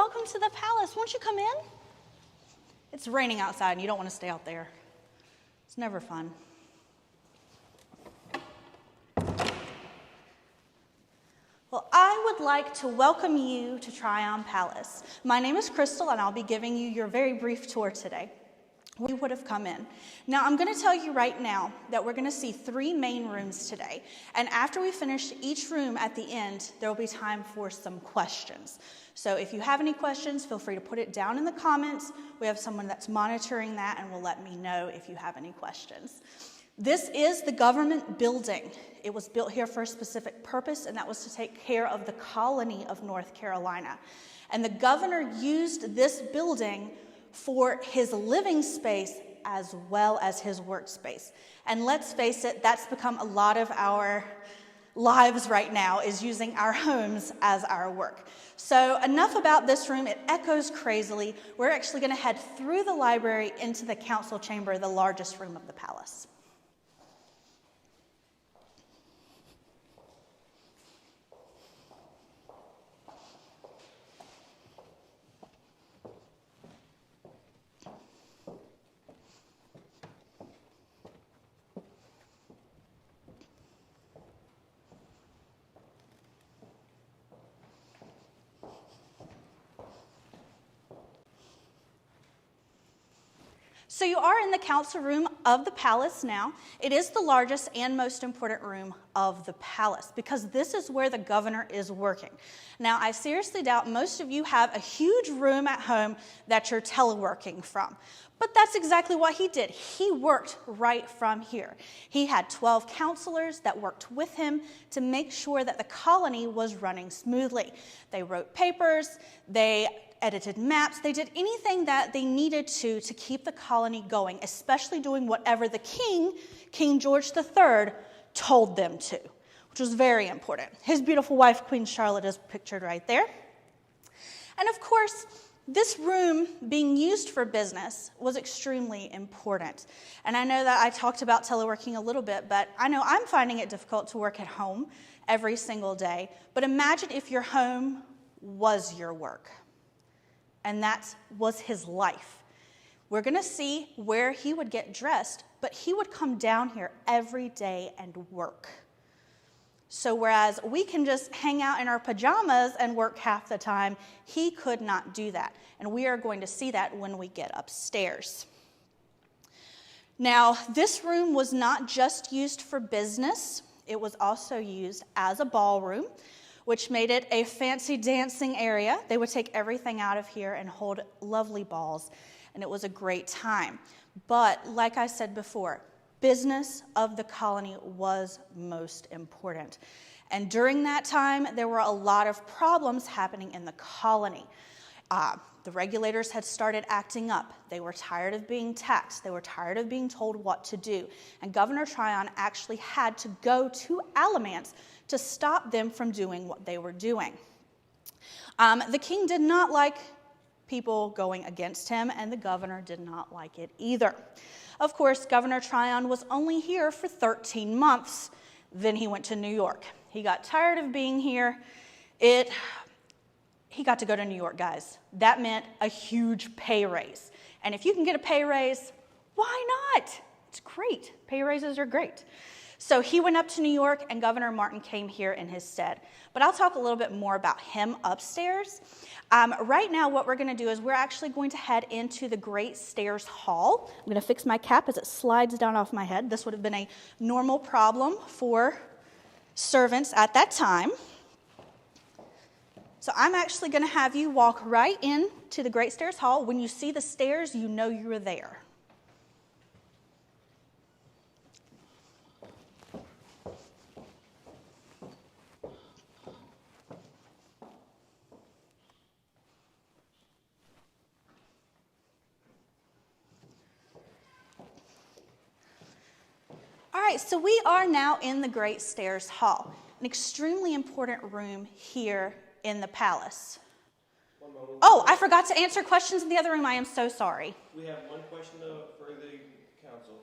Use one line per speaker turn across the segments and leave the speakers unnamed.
welcome to the palace. Won't you come in? It's raining outside and you don't want to stay out there. It's never fun. Well, I would like to welcome you to Tryon Palace. My name is Krystal and I'll be giving you your very brief tour today. We would have come in. Now, I'm going to tell you right now that we're going to see 3 main rooms today. And after we finish each room at the end, there will be time for some questions. So if you have any questions, feel free to put it down in the comments. We have someone that's monitoring that and will let me know if you have any questions. This is the government building. It was built here for a specific purpose, and that was to take care of the colony of North Carolina. And the governor used this building for his living space as well as his workspace. And let's face it, that's become a lot of our lives right now, is using our homes as our work. So enough about this room. It echoes crazily. We're actually going to head through the library into the council chamber, the largest room of the palace. So you are in the council room of the palace now. It is the largest and most important room of the palace because this is where the governor is working. Now, I seriously doubt most of you have a huge room at home that you're teleworking from. But that's exactly what he did. He worked right from here. He had 12 counselors that worked with him to make sure that the colony was running smoothly. They wrote papers, they edited maps, they did anything that they needed to keep the colony going, especially doing whatever the king, King George III, told them to, which was very important. His beautiful wife, Queen Charlotte, is pictured right there. And of course, this room being used for business was extremely important. And I know that I talked about teleworking a little bit, but I know I'm finding it difficult to work at home every single day. But imagine if your home was your work. And that was his life. We're going to see where he would get dressed, but he would come down here every day and work. So whereas we can just hang out in our pajamas and work half the time, he could not do that. And we are going to see that when we get upstairs. Now, this room was not just used for business. It was also used as a ballroom, which made it a fancy dancing area. They would take everything out of here and hold lovely balls, and it was a great time. But like I said before, business of the colony was most important. And during that time, there were a lot of problems happening in the colony. The regulators had started acting up. They were tired of being taxed. They were tired of being told what to do. And Governor Tryon actually had to go to Alamance to stop them from doing what they were doing. The king did not like people going against him, and the governor did not like it either. Of course, Governor Tryon was only here for 13 months. Then he went to New York. He got tired of being here. He got to go to New York, guys. That meant a huge pay raise. And if you can get a pay raise, why not? It's great. Pay raises are great. So he went up to New York, and Governor Martin came here in his stead. But I'll talk a little bit more about him upstairs. Right now, what we're going to do is we're actually going to head into the Great Stairs Hall. I'm going to fix my cap as it slides down off my head. This would have been a normal problem for servants at that time. So I'm actually going to have you walk right into the Great Stairs Hall. When you see the stairs, you know you are there. All right, so we are now in the Great Stairs Hall, an extremely important room here in the palace. Oh, I forgot to answer questions in the other room. I am so sorry.
We have one question for the council.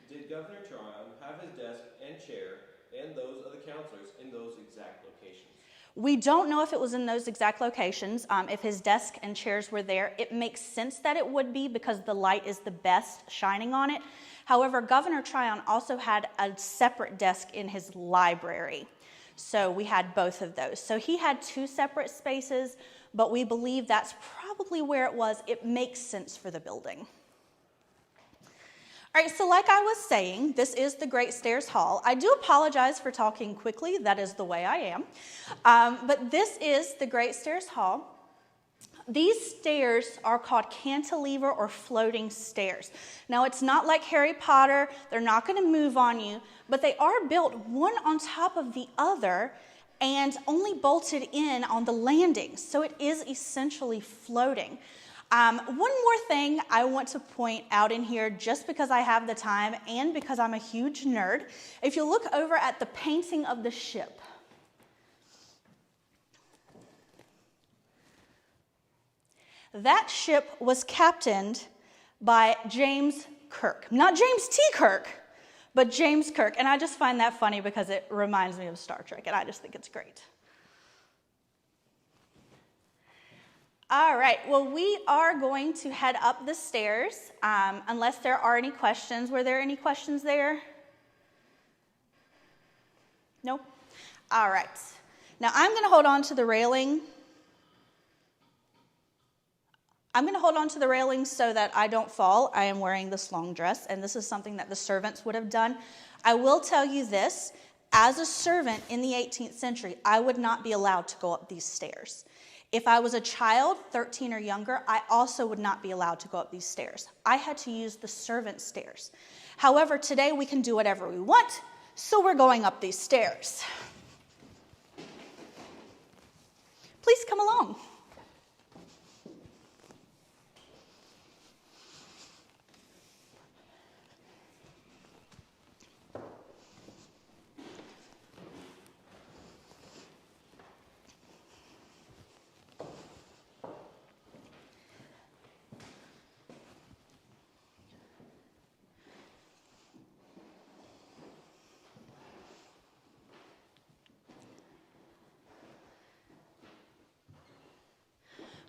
Did Governor Tryon have his desk and chair and those of the counselors in those exact locations?
We don't know if it was in those exact locations. If his desk and chairs were there, it makes sense that it would be because the light is the best shining on it. However, Governor Tryon also had a separate desk in his library. So we had both of those. So he had two separate spaces, but we believe that's probably where it was. It makes sense for the building. All right, so like I was saying, this is the Great Stairs Hall. I do apologize for talking quickly. That is the way I am. But this is the Great Stairs Hall. These stairs are called cantilever or floating stairs. Now, it's not like Harry Potter. They're not going to move on you, but they are built one on top of the other and only bolted in on the landings. So it is essentially floating. One more thing I want to point out in here, just because I have the time and because I'm a huge nerd. If you look over at the painting of the ship, that ship was captained by James Kirk. Not James T. Kirk, but James Kirk. And I just find that funny because it reminds me of Star Trek, and I just think it's great. All right, well, we are going to head up the stairs, unless there are any questions. Were there any questions there? Nope? All right. Now, I'm going to hold on to the railing. I'm going to hold on to the railing so that I don't fall. I am wearing this long dress, and this is something that the servants would have done. I will tell you this. As a servant in the 18th century, I would not be allowed to go up these stairs. If I was a child, 13 or younger, I also would not be allowed to go up these stairs. I had to use the servant stairs. However, today we can do whatever we want, so we're going up these stairs. Please come along.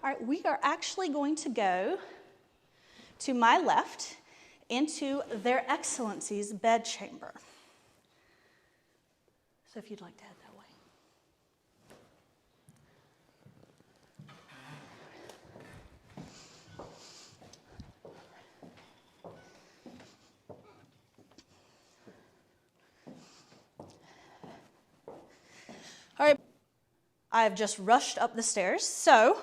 All right, we are actually going to go to my left into Their Excellency's bedchamber. So if you'd like to head that way. All right, I have just rushed up the stairs, so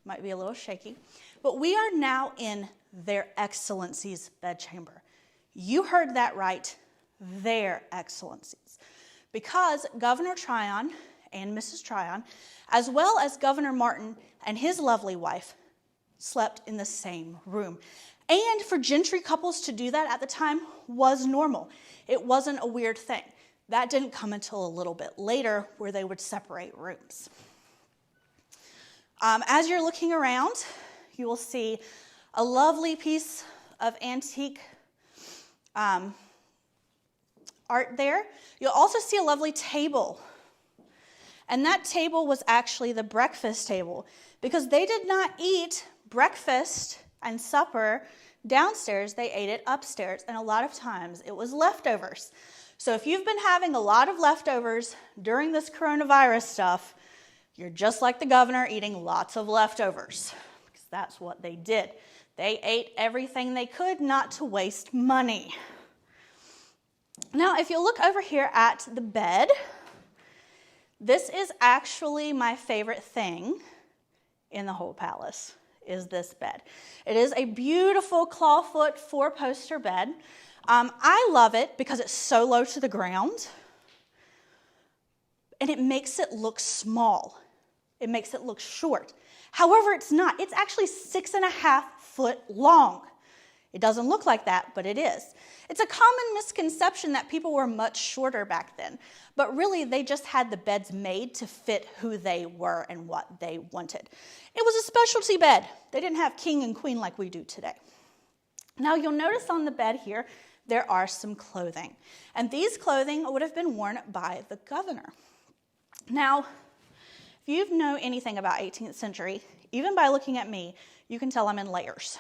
might be a little shaky, but we are now in Their Excellency's bedchamber. You heard that right, Their Excellencies, because Governor Tryon and Mrs. Tryon, as well as Governor Martin and his lovely wife, slept in the same room. And for gentry couples to do that at the time was normal. It wasn't a weird thing. That didn't come until a little bit later, where they would separate rooms. As you're looking around, you will see a lovely piece of antique art there. You'll also see a lovely table. And that table was actually the breakfast table, because they did not eat breakfast and supper downstairs. They ate it upstairs, and a lot of times it was leftovers. So if you've been having a lot of leftovers during this coronavirus stuff, you're just like the governor, eating lots of leftovers, because that's what they did. They ate everything they could not to waste money. Now, if you look over here at the bed, this is actually my favorite thing in the whole palace, is this bed. It is a beautiful clawfoot 4-poster bed. I love it because it's so low to the ground, and it makes it look small. It makes it look short. However, it's not. It's actually 6.5 foot long. It doesn't look like that, but it is. It's a common misconception that people were much shorter back then, but really they just had the beds made to fit who they were and what they wanted. It was a specialty bed. They didn't have king and queen like we do today. Now you'll notice on the bed here, there are some clothing, and these clothing would have been worn by the governor. Now, If you know anything about 18th century, even by looking at me, you can tell I'm in layers.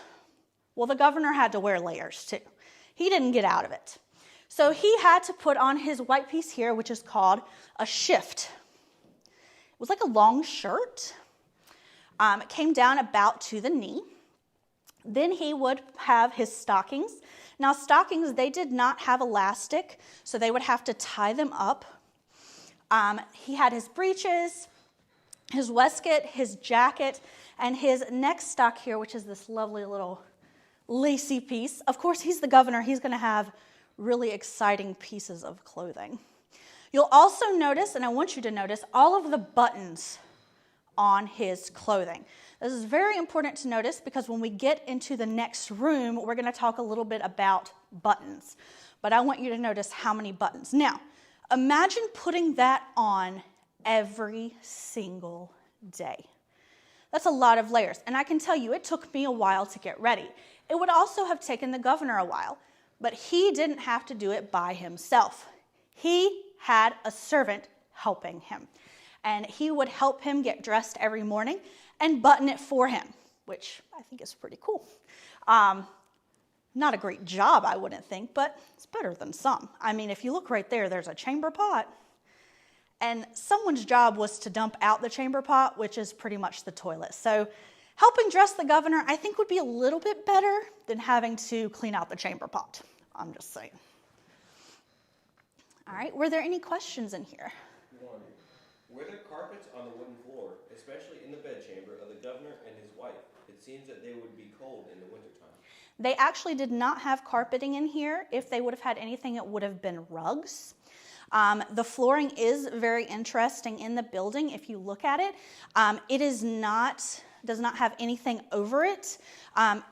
Well, the governor had to wear layers too. He didn't get out of it. So he had to put on his white piece here, which is called a shift. It was like a long shirt. It came down about to the knee. Then he would have his stockings. Now stockings, they did not have elastic, so they would have to tie them up. He had his breeches, his waistcoat, his jacket, and his neck stock here, which is this lovely little lacy piece. Of course, he's the governor. He's going to have really exciting pieces of clothing. You'll also notice, and I want you to notice, all of the buttons on his clothing. This is very important to notice because when we get into the next room, we're going to talk a little bit about buttons. But I want you to notice how many buttons. Now, imagine putting that on every single day. That's a lot of layers. And I can tell you, it took me a while to get ready. It would also have taken the governor a while, but he didn't have to do it by himself. He had a servant helping him. And he would help him get dressed every morning and button it for him, which I think is pretty cool. Not a great job, I wouldn't think, but it's better than some. I mean, if you look right there, there's a chamber pot. And someone's job was to dump out the chamber pot, which is pretty much the toilet. So helping dress the governor, I think, would be a little bit better than having to clean out the chamber pot. I'm just saying. All right, were there any questions in here?
One, were there carpets on the wooden floor, especially in the bedchamber of the governor and his wife? It seems that they would be cold in the wintertime.
They actually did not have carpeting in here. If they would have had anything, it would have been rugs. The flooring is very interesting in the building. If you look at it, it does not have anything over it.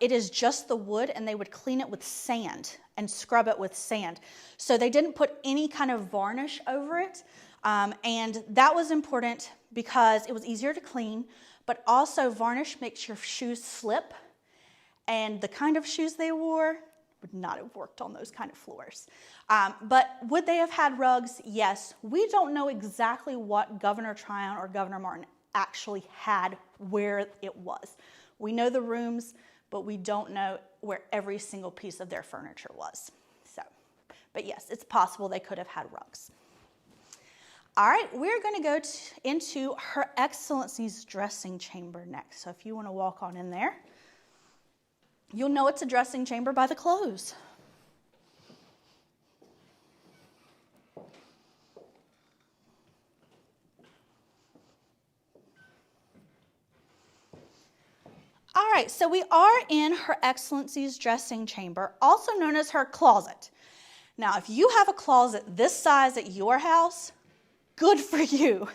It is just the wood, and they would clean it with sand and scrub it with sand. So they didn't put any kind of varnish over it. And that was important because it was easier to clean, but also varnish makes your shoes slip. And the kind of shoes they wore would not have worked on those kind of floors. But would they have had rugs? Yes. We don't know exactly what Governor Tryon or Governor Martin actually had where it was. We know the rooms, but we don't know where every single piece of their furniture was. So, but yes, it's possible they could have had rugs. All right, we're going to go into Her Excellency's dressing chamber next. So if you want to walk on in there, you'll know it's a dressing chamber by the clothes. All right, so we are in Her Excellency's dressing chamber, also known as her closet. Now, if you have a closet this size at your house, good for you.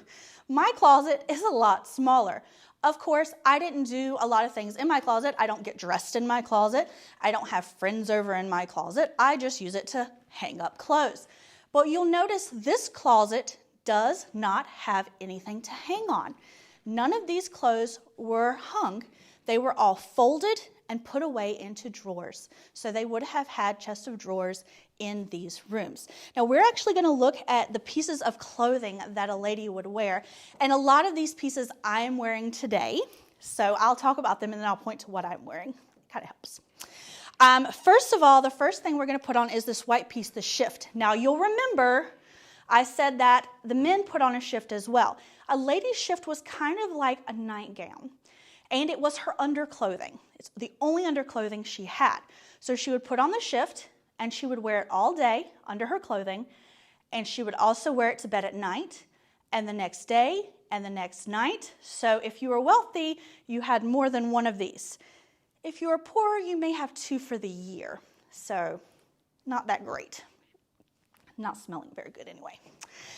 My closet is a lot smaller. Of course, I didn't do a lot of things in my closet. I don't get dressed in my closet. I don't have friends over in my closet. I just use it to hang up clothes. But you'll notice this closet does not have anything to hang on. None of these clothes were hung. They were all folded and put away into drawers. So they would have had chests of drawers in these rooms. Now we're actually going to look at the pieces of clothing that a lady would wear. And a lot of these pieces I am wearing today. So I'll talk about them and then I'll point to what I'm wearing. Kind of helps. First of all, the first thing we're going to put on is this white piece, the shift. Now you'll remember I said that the men put on a shift as well. A lady's shift was kind of like a nightgown. And it was her underclothing. It's the only underclothing she had. So she would put on the shift, and she would wear it all day under her clothing, and she would also wear it to bed at night, and the next day, and the next night. So if you were wealthy, you had more than one of these. If you were poor, you may have two for the year. So not that great. Not smelling very good anyway.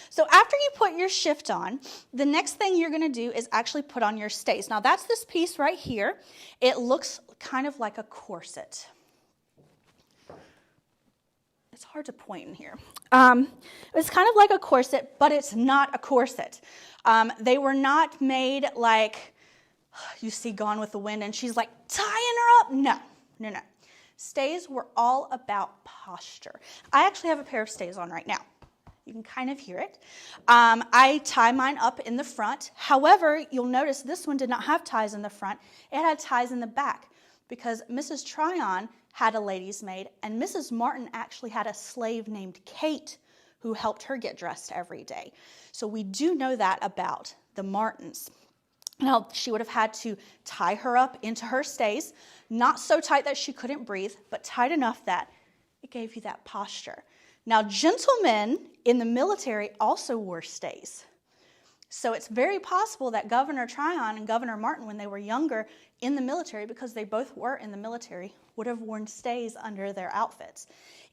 So after you put your shift on, the next thing you're going to do is actually put on your stays. Now that's this piece right here. It looks kind of like a corset. It's hard to point in here. It's kind of like a corset, but it's not a corset. They were not made like, you see Gone with the Wind, and she's like tying her up. No. Stays were all about posture. I actually have a pair of stays on right now. You can kind of hear it. I tie mine up in the front. However, you'll notice this one did not have ties in the front. It had ties in the back because Mrs. Tryon had a lady's maid, and Mrs. Martin actually had a slave named Kate who helped her get dressed every day. So we do know that about the Martins. Now, she would have had to tie her up into her stays, not so tight that she couldn't breathe, but tight enough that it gave you that posture. Now, gentlemen in the military also wore stays. So it's very possible that Governor Tryon and Governor Martin, when they were younger in the military, because they both were in the military, would have worn stays under their outfits.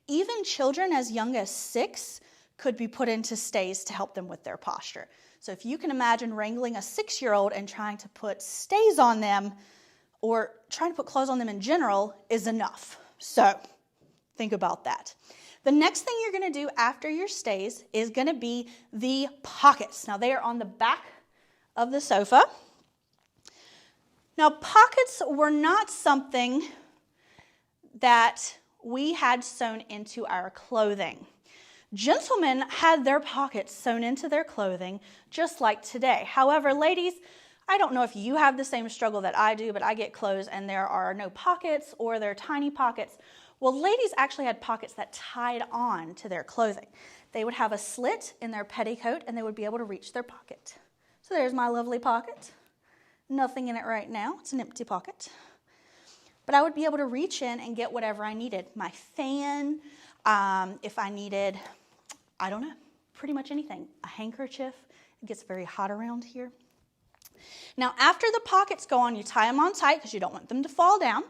Even children as young as 6 could be put into stays to help them with their posture. So if you can imagine wrangling a 6-year-old and trying to put stays on them, or trying to put clothes on them in general, is enough. So think about that. The next thing you're going to do after your stays is going to be the pockets. Now, they are on the back of the sofa. Now, pockets were not something that we had sewn into our clothing. Gentlemen had their pockets sewn into their clothing just like today. However, ladies, I don't know if you have the same struggle that I do, but I get clothes and there are no pockets or they're tiny pockets. Well, ladies actually had pockets that tied on to their clothing. They would have a slit in their petticoat and they would be able to reach their pocket. So there's my lovely pocket. Nothing in it right now. It's an empty pocket. But I would be able to reach in and get whatever I needed. My fan, if I needed, I don't know, pretty much anything. A handkerchief. It gets very hot around here. Now, after the pockets go on, you tie them on tight because you don't want them to fall down.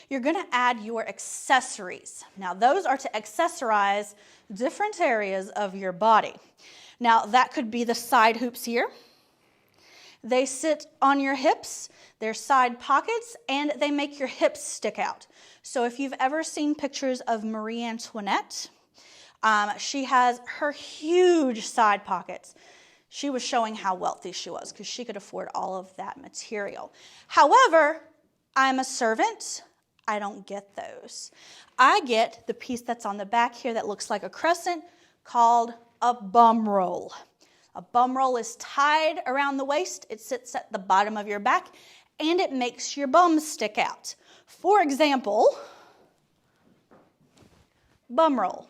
You're going to add your accessories. Now, those are to accessorize different areas of your body. Now, that could be the side hoops here. They sit on your hips. They're side pockets, and they make your hips stick out. So if you've ever seen pictures of Marie Antoinette, she has her huge side pockets. She was showing how wealthy she was because she could afford all of that material. However, I'm a servant. I don't get those. I get the piece that's on the back here that looks like a crescent called a bum roll. A bum roll is tied around the waist. It sits at the bottom of your back, and it makes your bum stick out. For example, bum roll.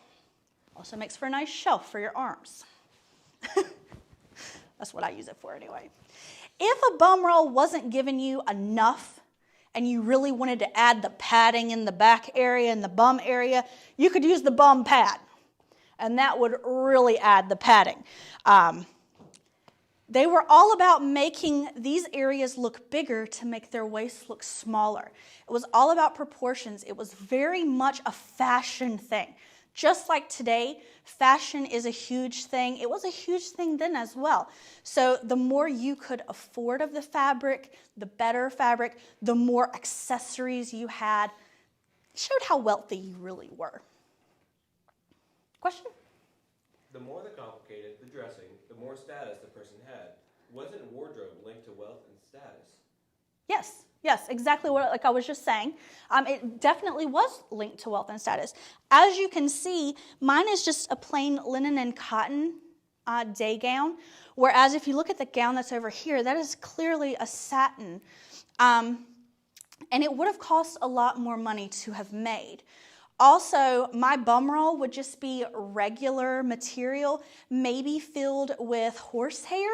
Also makes for a nice shelf for your arms. That's what I use it for anyway. If a bum roll wasn't giving you enough and you really wanted to add the padding in the back area and the bum area, you could use the bum pad. And that would really add the padding. They were all about making these areas look bigger to make their waists look smaller. It was all about proportions. It was very much a fashion thing. Just like today, fashion is a huge thing. It was a huge thing then as well. So the more you could afford of the fabric, the better fabric, the more accessories you had, showed how wealthy you really were. Question?
The more the complicated the dressing, the more status the person had. Wasn't wardrobe linked to wealth and status?
Yes, exactly what like I was just saying. It definitely was linked to wealth and status. As you can see, mine is just a plain linen and cotton day gown, whereas if you look at the gown that's over here, that is clearly a satin. And it would have cost a lot more money to have made. Also, my bum roll would just be regular material, maybe filled with horsehair,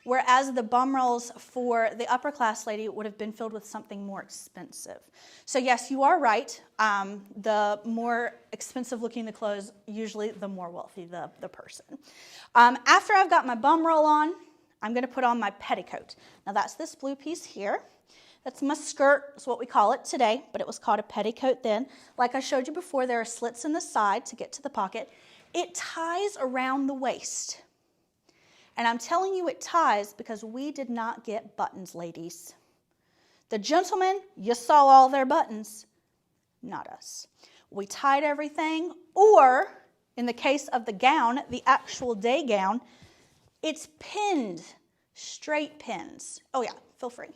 whereas the bum rolls for the upper class lady would have been filled with something more expensive. So yes, you are right. The more expensive looking the clothes, usually the more wealthy the person. After I've got my bum roll on, I'm going to put on my petticoat. Now that's this blue piece here. That's my skirt, is what we call it today, but it was called a petticoat then. Like I showed you before, there are slits in the side to get to the pocket. It ties around the waist. And I'm telling you it ties because we did not get buttons, ladies. The gentlemen, you saw all their buttons, not us. We tied everything, or in the case of the gown, the actual day gown, it's pinned, straight pins. Oh yeah, feel free.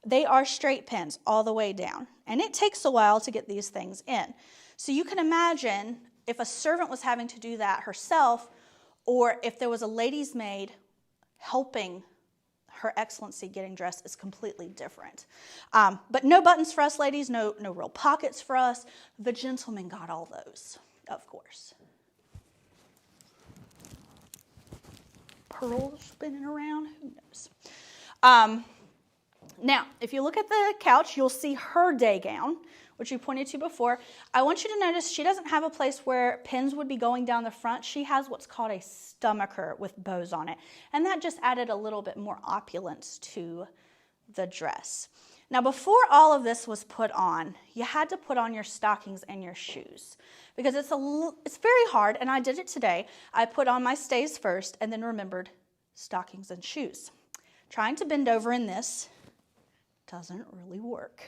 They are straight pins all the way down. And it takes a while to get these things in. So you can imagine if a servant was having to do that herself, or if there was a lady's maid helping Her Excellency getting dressed is completely different. But no buttons for us ladies, no real pockets for us. The gentlemen got all those, of course. Pearls spinning around, who knows? Now, if you look at the couch, you'll see her day gown, which you pointed to before. I want you to notice she doesn't have a place where pins would be going down the front. She has what's called a stomacher with bows on it. And that just added a little bit more opulence to the dress. Now, before all of this was put on, you had to put on your stockings and your shoes because it's very hard, and I did it today. I put on my stays first and then remembered stockings and shoes. Trying to bend over in this doesn't really work.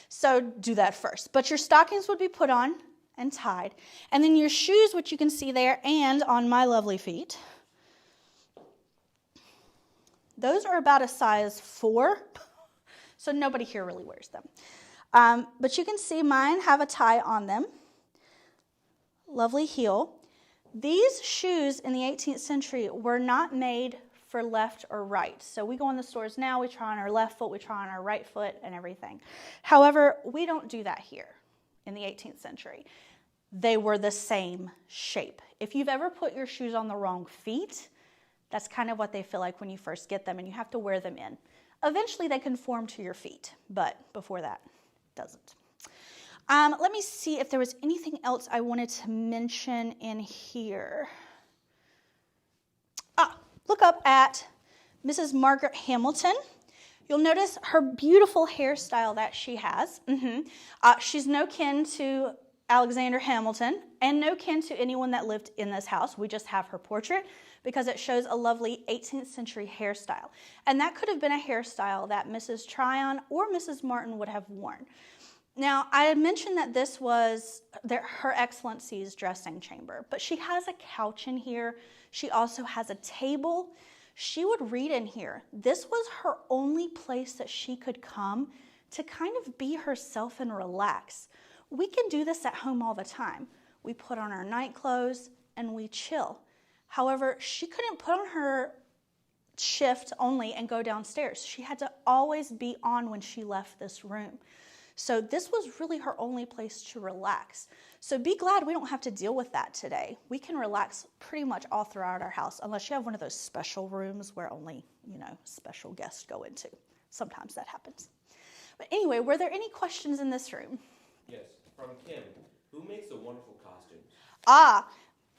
So do that first. But your stockings would be put on and tied. And then your shoes, which you can see there, and on my lovely feet, those are about a size 4. So nobody here really wears them. But you can see mine have a tie on them. Lovely heel. These shoes in the 18th century were not made for left or right. So we go in the stores now, we try on our left foot, we try on our right foot and everything. However, we don't do that here in the 18th century. They were the same shape. If you've ever put your shoes on the wrong feet, that's kind of what they feel like when you first get them and you have to wear them in. Eventually they conform to your feet, but before that, it doesn't. Let me see if there was anything else I wanted to mention in here. Look up at Mrs. Margaret Hamilton. You'll notice her beautiful hairstyle that she has. She's no kin to Alexander Hamilton and no kin to anyone that lived in this house. We just have her portrait because it shows a lovely 18th century hairstyle. And that could have been a hairstyle that Mrs. Tryon or Mrs. Martin would have worn. Now, I had mentioned that this was Her Excellency's dressing chamber, but she has a couch in here. She also has a table. She would read in here. This was her only place that she could come to kind of be herself and relax. We can do this at home all the time. We put on our night clothes and we chill. However, she couldn't put on her shift only and go downstairs. She had to always be on when she left this room. So this was really her only place to relax. So be glad we don't have to deal with that today. We can relax pretty much all throughout our house, unless you have one of those special rooms where only, special guests go into. Sometimes that happens. But anyway, were there any questions in this room?
Yes, from Kim. Who makes the wonderful costumes?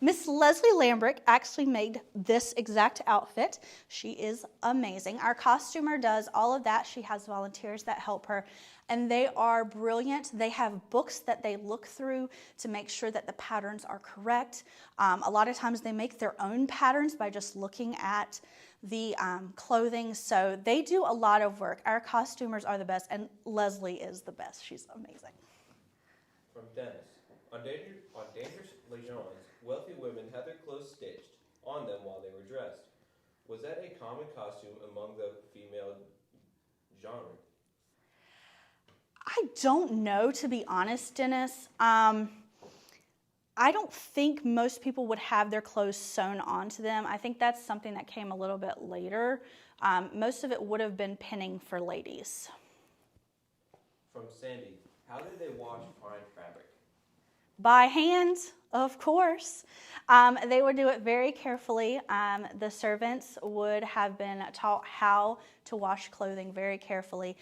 Miss Leslie Lambrick actually made this exact outfit. She is amazing. Our costumer does all of that. She has volunteers that help her, and they are brilliant. They have books that they look through to make sure that the patterns are correct. A lot of times they make their own patterns by just looking at the clothing, so they do a lot of work. Our costumers are the best, and Leslie is the best. She's amazing.
From Dennis. On dangerous legions, wealthy women had their clothes stitched on them while they were dressed. Was that a common costume among the female genre?
I don't know, to be honest, Dennis. I don't think most people would have their clothes sewn onto them. I think that's something that came a little bit later. Most of it would have been pinning for ladies.
From Sandy. How did they wash fine fabric?
By hand, of course. They would do it very carefully. The servants would have been taught how to wash clothing very carefully.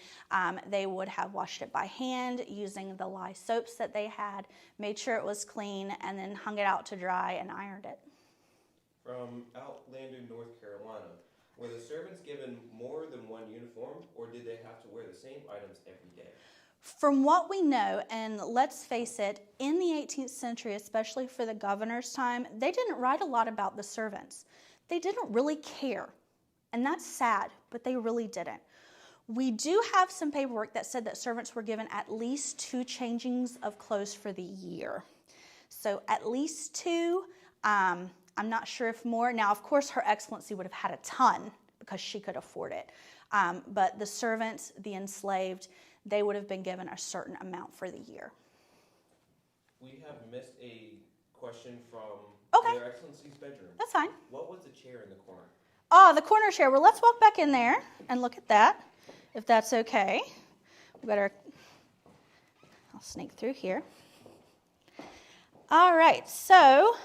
They would have washed it by hand using the lye soaps that they had, made sure it was clean, and then hung it out to dry and ironed it.
From Outlander, North Carolina. Were the servants given more than one uniform, or did they have to wear the same items every day?
From what we know, and let's face it, in the 18th century, especially for the governor's time, they didn't write a lot about the servants. They didn't really care, and that's sad, but they really didn't. We do have some paperwork that said that servants were given at least 2 changings of clothes for the year. So at least 2, I'm not sure if more. Now, of course, Her Excellency would have had a ton because she could afford it. But the servants, the enslaved, they would have been given a certain amount for the year.
We have missed a question from
Okay.
Their Excellency's bedroom.
That's fine.
What was the chair in the corner?
Oh, the corner chair. Well, let's walk back in there and look at that, if that's okay. I'll sneak through here. All right, so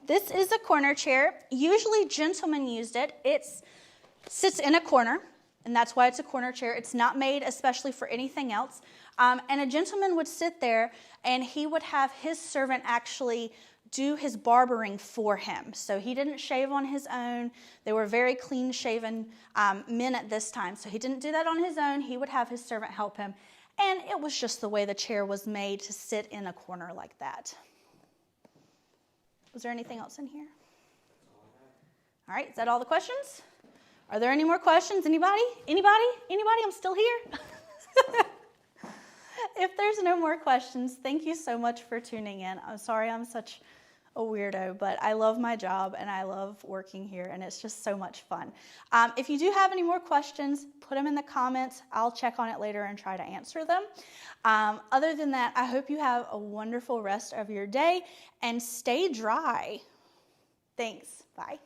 this is a corner chair. Usually gentlemen used it. It sits in a corner, and that's why it's a corner chair. It's not made especially for anything else. And a gentleman would sit there, and he would have his servant actually do his barbering for him. So he didn't shave on his own. They were very clean-shaven men at this time. So he didn't do that on his own. He would have his servant help him. And it was just the way the chair was made to sit in a corner like that. Was there anything else in here? All right, is that all the questions? Are there any more questions? Anybody? Anybody? Anybody? I'm still here. If there's no more questions, thank you so much for tuning in. I'm sorry I'm such a weirdo, but I love my job and I love working here, and it's just so much fun. If you do have any more questions, put them in the comments. I'll check on it later and try to answer them. Other than that, I hope you have a wonderful rest of your day and stay dry. Thanks. Bye.